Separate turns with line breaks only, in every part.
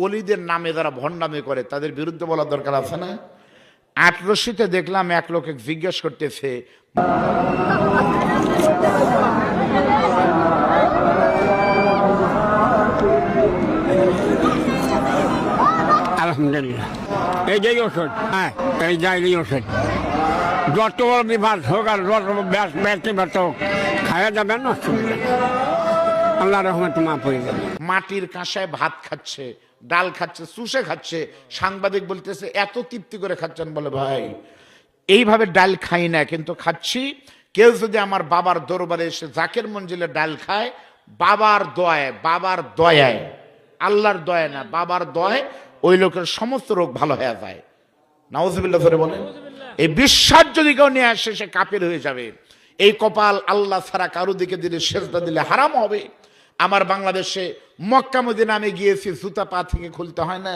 অলিদের নামে যারা ভণ্ডামি করে তাদের বিরুদ্ধে বলার দরকার আছে না? ৮৮তে দেখলাম এক লোকে জিজ্ঞেস করতেছে,
আলহামদুলিল্লাহ এই যে ওষুধ, হ্যাঁ এই যাই ওষুধ, যত বড় বিভাগ হোক আর যত ব্যক্তিগত হোক খাওয়া যাবে না, আল্লাহ রহমত মা পড়ে যাবে।
মাটির কাঁসায় ভাত খাচ্ছে, ডাল খাচ্ছে, চুষে খাচ্ছে। সাংবাদিক বলতেছে এত তৃপ্তি করে খাচ্ছেন? বলে ভাই এইভাবে ডাল খাই না, কিন্তু খাচ্ছি। কেউ যদি আমার বাবার দরবারে এসে জাকের মঞ্জিলে ডাল খায়, বাবার দয়ায়, আল্লাহর দয়া না, বাবার দয়ায় ওই লোকের সমস্ত রোগ ভালো হয়ে যায়। নাউজুবিল্লাহ ধরে বলেন। এই বিশ্বাস যদি কেউ নিয়ে আসে সে কাফের হয়ে যাবে। এই কপাল আল্লাহ ছাড়া কারো দিকে দিলে, সেজদা দিলে হারাম হবে। আমার বাংলাদেশে মক্কা মদিনা আমি গিয়েছি, জুতা পা থেকে খুলতে হয় না।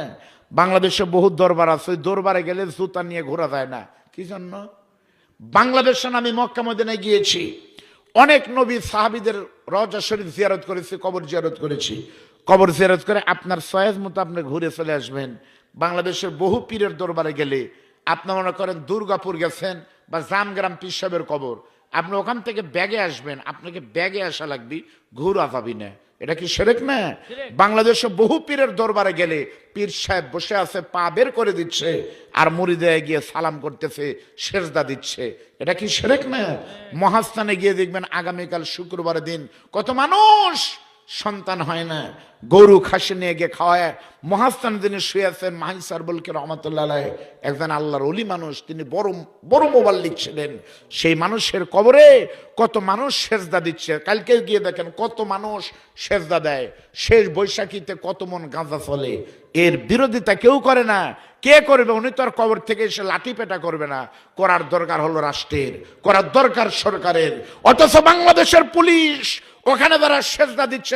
বাংলাদেশে বহু দরবার আছে, ওই দরবারে গেলে জুতা নিয়ে ঘোরা যায় না। কি জন্য? বাংলাদেশে আমি মক্কা মদিনায় গিয়েছি, অনেক নবী সাহাবীদের রওজা শরীফ জিয়ারত করেছি, কবর জিয়ারত করেছি। কবর জিয়ারত করে আপনার সয়েজ মতো আপনি ঘুরে চলে আসবেন। বাংলাদেশের বহু পীরের দরবারে গেলে আপনি মনে করেন দুর্গাপুর গেছেন বা জামগ্রাম পীর সাহেবের কবর, আপনি ওখান থেকে ব্যাগে আসবেন, আপনাকে ব্যাগে আসা লাগবে, ঘুরা যাবি না। এটা কি শিরক না? বাংলাদেশে বহু পীরের দরবারে গেলে পীর সাহেব বসে আছে, পা বের করে দিচ্ছে আর মুরিদে গিয়ে সালাম করতেছে, সেজদা দিচ্ছে। এটা কি শিরক না? মহাস্থানে গিয়ে দেখবেন আগামীকাল শুক্রবারের দিন কত মানুষ সন্তান হয় না, গরু খাসি নিয়ে গিয়ে খাওয়ায়। মহাস্থান যিনি শুয়ে আছেন মাহিসার বলকে রহমতুল্লাহ আলাইহি, একজন আল্লাহর ওলি মানুষ, তিনি বড় বড় মোবাল্লিগ ছিলেন। সেই মানুষের কবরে কত মানুষ সেজদা দিচ্ছে। কালকে গিয়ে দেখেন কত মানুষ সেজদা দেয়। শেষ বৈশাখীতে কত মন গাঁজা চলে, এর বিরোধিতা কেউ করে না। কে করবে? উনি তো আর কবর থেকে এসে লাঠি পেটা করবে না। করার দরকার হলো রাষ্ট্রের, করার দরকার সরকারের। অথচ বাংলাদেশের পুলিশ ওখানে যারা সেজদা দিচ্ছে